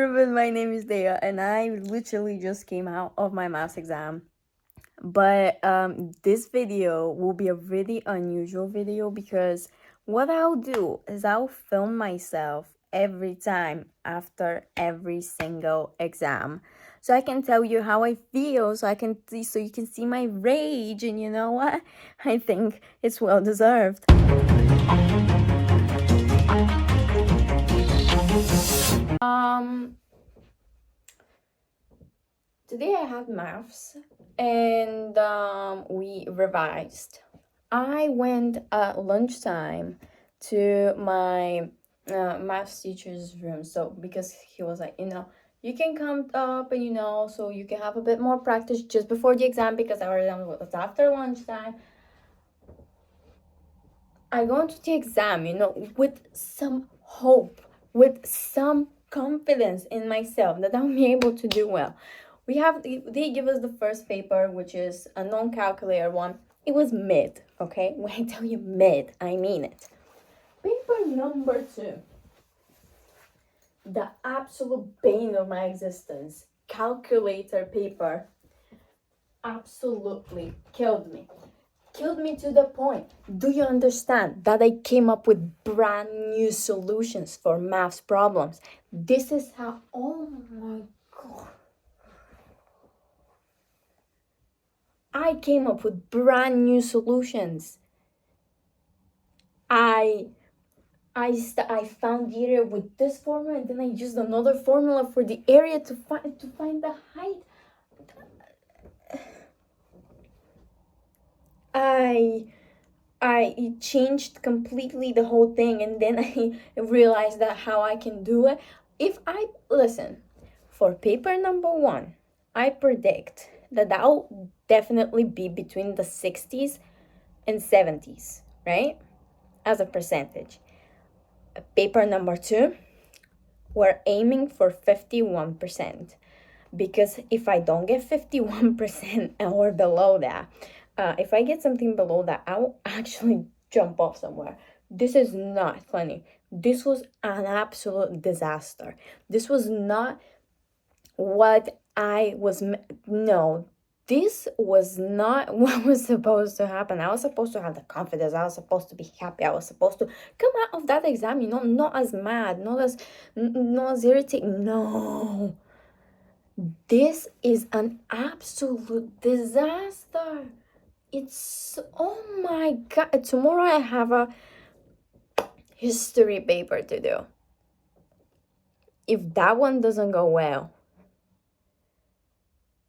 everyone, my name is Dea and I literally just came out of my maths exam. But this video will be a really unusual video because what I'll do is I'll film myself every time after every single exam. So I can tell you how I feel, so you can see my rage, and you know what? I think it's well deserved. Today I had maths and we revised. I went at lunchtime to my maths teacher's room, so because he was like, you can come up and so you can have a bit more practice just before the exam, because our exam was after lunchtime. I go into the exam, with some hope, with some confidence in myself that I'll be able to do well. They give us the first paper, which is a non-calculator one. It was mid, okay? When I tell you mid, I mean it. Paper number 2, the absolute bane of my existence, calculator paper, absolutely killed me. Killed me to the point. Do you understand that I came up with brand new solutions for maths problems? This is how, oh my God. I came up with brand new solutions. I found the area with this formula, and then I used another formula for the area to find the height. I changed completely the whole thing, and then I realized that how I can do it. Listen, for paper number 1, I predict that will definitely be between the 60s and 70s, right? As a percentage. Paper number 2, we're aiming for 51%, because if I don't get 51% or below that, if I get something below that, I'll actually jump off somewhere. This is not funny. This was an absolute disaster. This was not what I was, no, this was not what was supposed to happen. I was supposed to have the confidence. I was supposed to be happy. I was supposed to come out of that exam, not as mad, not as irritated. No. This is an absolute disaster. It's, oh my God. Tomorrow I have a history paper to do. If that one doesn't go well,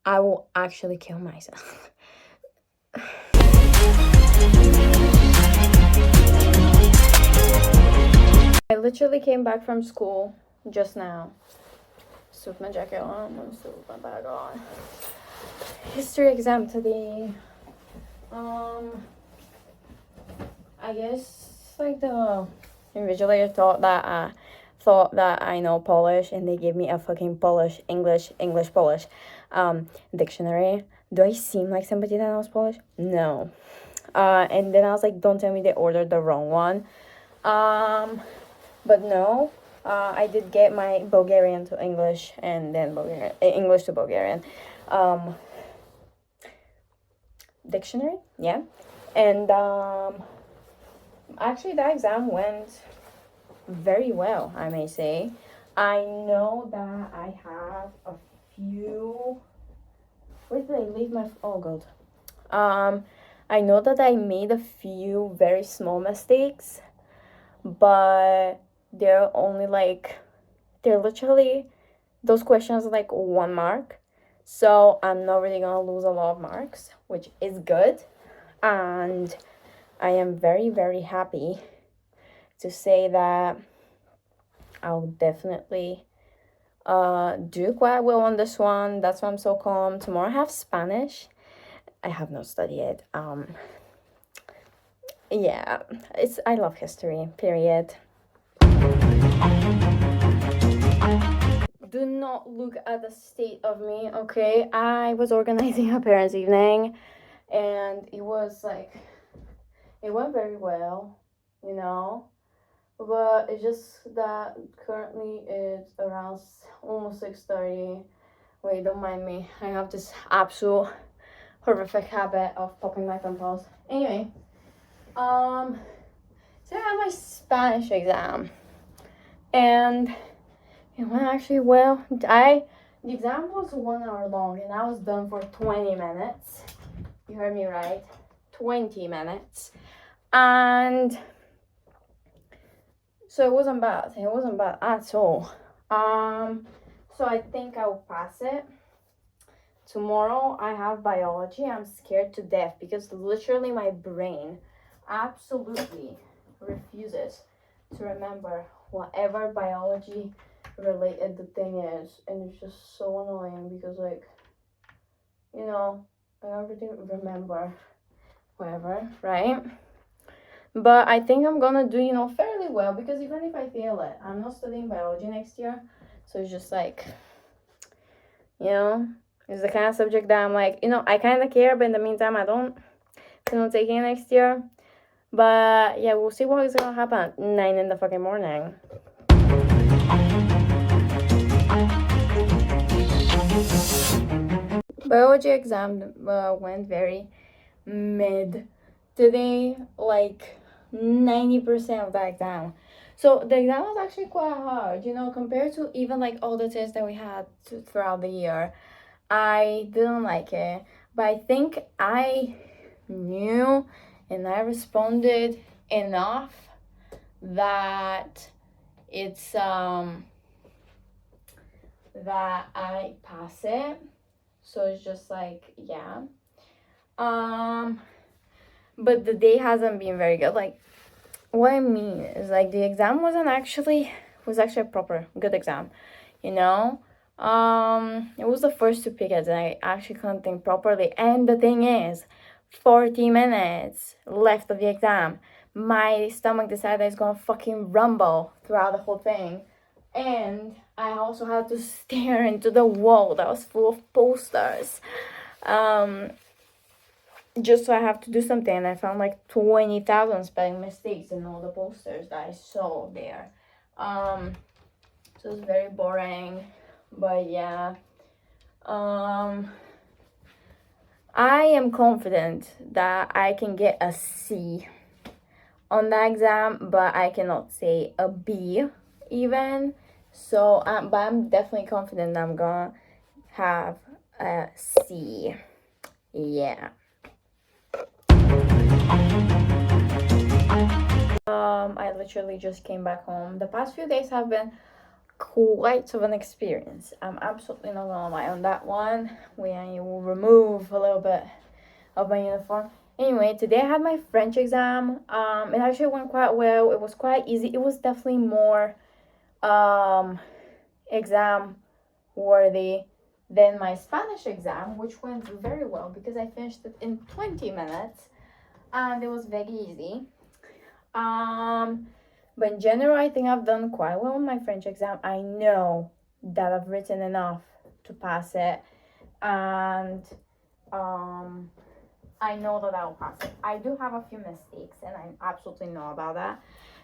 I will actually kill myself. I literally came back from school just now. Just put my jacket on, just put my bag on. History exam today. I guess like the invigilator thought that I know Polish, and they gave me a fucking Polish, English, Polish dictionary. Do I seem like somebody that knows Polish? No. And then I was like, don't tell me they ordered the wrong one. But no, I did get my Bulgarian to English, and then English to Bulgarian dictionary, yeah. And actually that exam went very well, I may say. I know that I have a few, where did I leave my, oh God. I know that I made a few very small mistakes, but they're literally, those questions are like 1 mark. So I'm not really gonna lose a lot of marks, which is good. And I am very, very happy to say that I'll definitely do quite well on this one. That's why I'm so calm. Tomorrow I have Spanish. I have not studied it. Yeah, I love history, period. Do not look at the state of me, okay? I was organizing a parents' evening, and it went very well, but it's just that currently it's around almost 6:30. Wait, don't mind me. I have this absolute horrific habit of popping my pimples. Anyway, so I had my Spanish exam, and it went actually well. The exam was 1 hour long, and I was done for 20 minutes. You heard me right, 20 minutes, and so it wasn't bad. It wasn't bad at all. So I think I'll pass it. Tomorrow I have biology. I'm scared to death because literally my brain absolutely refuses to remember whatever biology related the thing is, and it's just so annoying because, like, you know, I don't really remember whatever, right? But I think I'm gonna do, fairly well, because even if I fail it, I'm not studying biology next year, so it's just like, it's the kind of subject that I'm like, I kind of care, but in the meantime, I don't take it next year. But yeah, we'll see what is gonna happen at 9 in the fucking morning. Biology exam went very mid today, like 90% of the exam. So the exam was actually quite hard, compared to even like all the tests that we had throughout the year. I didn't like it, but I think I knew and I responded enough that it's that I pass it. So it's just like, yeah. But the day hasn't been very good. Like, what I mean is, like, the exam was actually a proper good exam, It was the first to pick it, and I actually couldn't think properly. And the thing is, 40 minutes left of the exam. My stomach decided it's gonna fucking rumble throughout the whole thing. And I also had to stare into the wall that was full of posters. Just so I have to do something, and I found like 20,000 spelling mistakes in all the posters that I saw there. So it's very boring, but yeah. I am confident that I can get a C on that exam, but I cannot say a B even. So, but I'm definitely confident that I'm gonna have a C. Yeah. I literally just came back home. The past few days have been quite of an experience. I'm absolutely not gonna lie on that one. I will remove a little bit of my uniform. Anyway, today I had my French exam. It actually went quite well. It was quite easy. It was definitely more exam worthy than my Spanish exam, which went very well because I finished it in 20 minutes and it was very easy. But in general, I think I've done quite well on my French exam. I know that I've written enough to pass it, and I know that I'll pass it. I do have a few mistakes, and I absolutely know about that.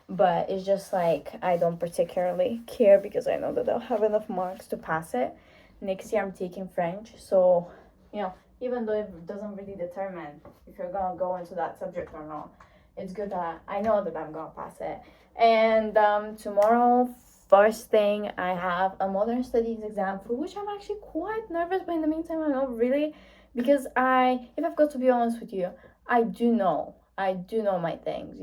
But it's just like I don't particularly care because I know that I'll have enough marks to pass it. Next year I'm taking French, so even though it doesn't really determine if you're gonna go into that subject or not, it's good that I know that I'm gonna pass it. And tomorrow, first thing, I have a modern studies exam, for which I'm actually quite nervous, but in the meantime I'm not really, because if I've got to be honest with you, I do know my things,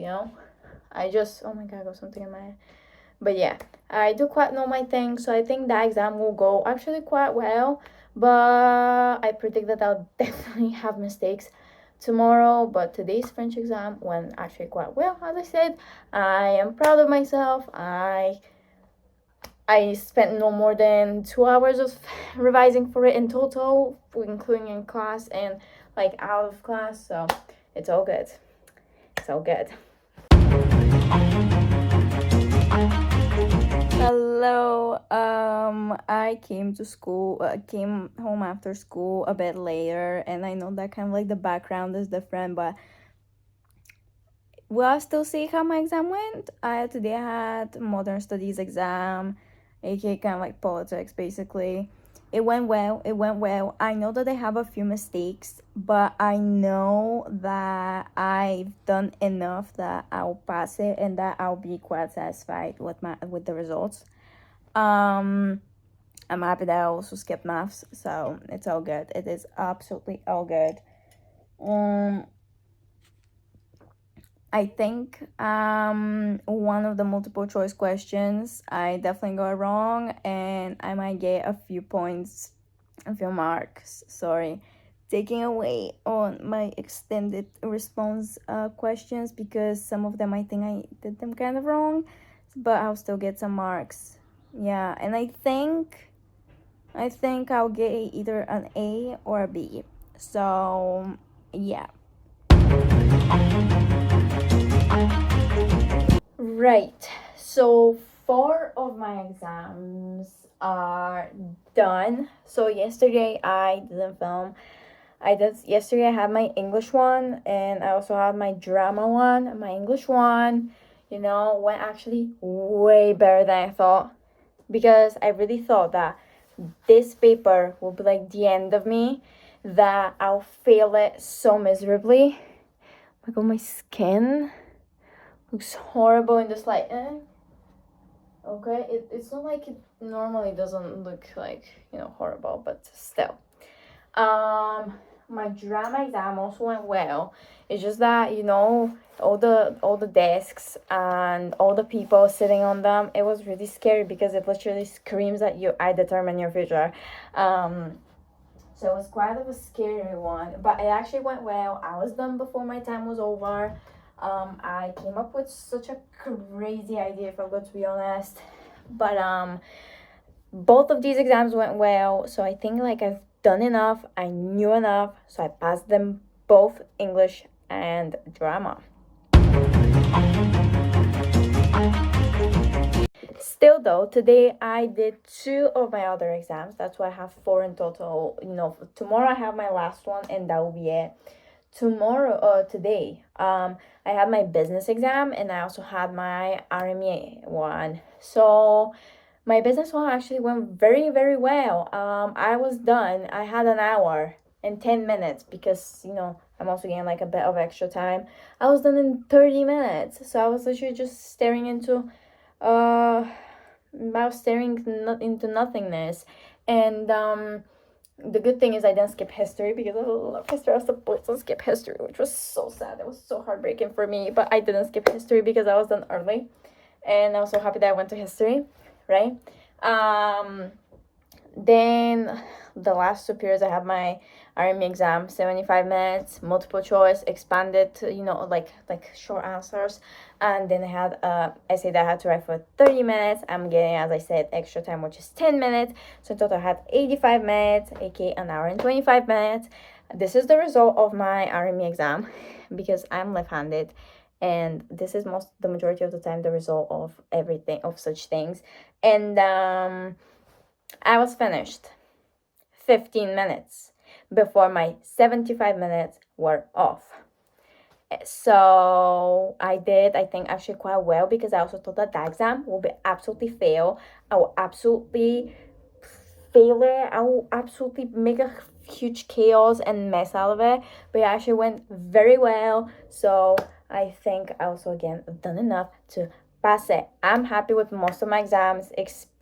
I just, oh my god, I got something in my head. But yeah, I do quite know my things, so I think that exam will go actually quite well. But I predict that I'll definitely have mistakes tomorrow. But today's French exam went actually quite well. As I said, I am proud of myself. I spent no more than 2 hours of revising for it in total, including in class and like out of class, so it's all good. Hello. I came home after school a bit later, and I know that kind of like the background is different, but we'll still see how my exam went. Today I had modern studies exam, aka kind of like politics basically. It went well. I know that I have a few mistakes, but I know that I've done enough that I'll pass it and that I'll be quite satisfied with the results. I'm happy that I also skipped maths, so it's all good. It is absolutely all good. I think one of the multiple choice questions I definitely got wrong, and I might get a few points, a few marks, sorry, taking away on my extended response questions, because some of them I think I did them kind of wrong, but I'll still get some marks. Yeah, and I think I'll get either an A or a B. So yeah. Right, so 4 of my exams are done. So yesterday I didn't film. Yesterday I had my English one, and I also had my drama one. My English one, went actually way better than I thought, because I really thought that this paper will be like the end of me, that I'll fail it so miserably. Oh my god, my skin looks horrible in this light. Okay, it's not like it normally doesn't look like, horrible, but still. My drama exam also went well. It's just that, all the desks and all the people sitting on them, it was really scary because it literally screams at you, I determine your future. So it was quite of a scary one, but it actually went well. I was done before my time was over. I came up with such a crazy idea, if I'm going to be honest. But both of these exams went well, so I think like I've done enough, I knew enough, so I passed them both, English and drama. Still though, today I did 2 of my other exams. That's why I have 4 in total. Tomorrow I have my last one, and that will be it. Today, I had my business exam, and I also had my RME one. So my business one actually went very, very well. I was done. I had an hour and 10 minutes because, I'm also getting like a bit of extra time. I was done in 30 minutes. So I was literally just staring into into nothingness. And the good thing is I didn't skip history, because I love history. I was supposed to skip history, which was so sad. It was so heartbreaking for me, but I didn't skip history because I was done early, and I was so happy that I went to history, right? Then the last 2 periods I have my RME exam, 75 minutes, multiple choice, expanded, like short answers. And then I had essay that I had to write for 30 minutes. I'm getting, as I said, extra time, which is 10 minutes. So in total I had 85 minutes, aka an hour and 25 minutes. This is the result of my RME exam, because I'm left-handed, and this is the majority of the time the result of everything, of such things. And I was finished 15 minutes before my 75 minutes were off. So I did, I think, actually quite well, because I also thought that exam will be absolutely fail. I will absolutely fail it. I will absolutely make a huge chaos and mess out of it. But it actually went very well. So I think I also, again, done enough to pass it. I'm happy with most of my exams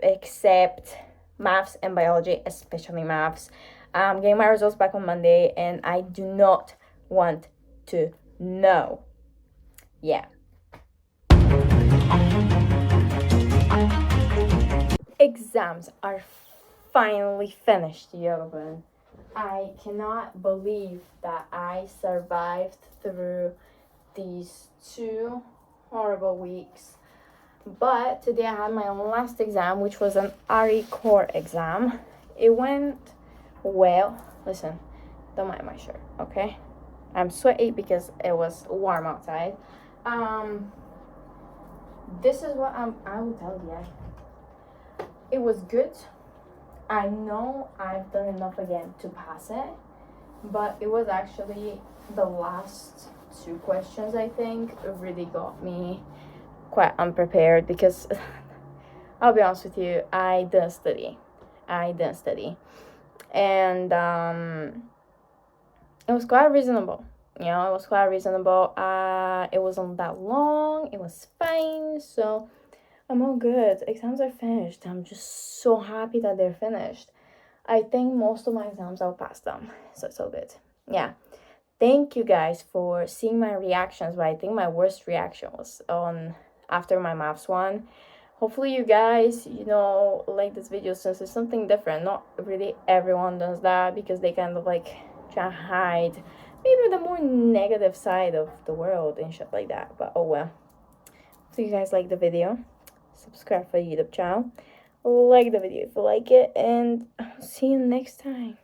except maths and biology, especially maths. I'm getting my results back on Monday, and I do not want to know. Yeah. Exams are finally finished, Yogan. I cannot believe that I survived through these 2 horrible weeks. But today I had my last exam, which was an RE core exam. It went well. Listen, don't mind my shirt, okay? I'm sweaty because it was warm outside. This is what I will tell you. It was good. I know I've done enough again to pass it, but it was actually the last 2 questions, I think, really got me quite unprepared because I'll be honest with you, I didn't study. And it was quite reasonable. It was quite reasonable. It wasn't that long. It was fine. So I'm all good. Exams are finished. I'm just so happy that they're finished. I think most of my exams I'll pass them. So it's all good. Yeah. Thank you guys for seeing my reactions, but I think my worst reaction was on after my maths one. Hopefully you guys, like this video since it's something different. Not really everyone does that because they kind of like try to hide maybe the more negative side of the world and shit like that. But oh well. So you guys like the video. Subscribe for the YouTube channel. Like the video if you like it, and I'll see you next time.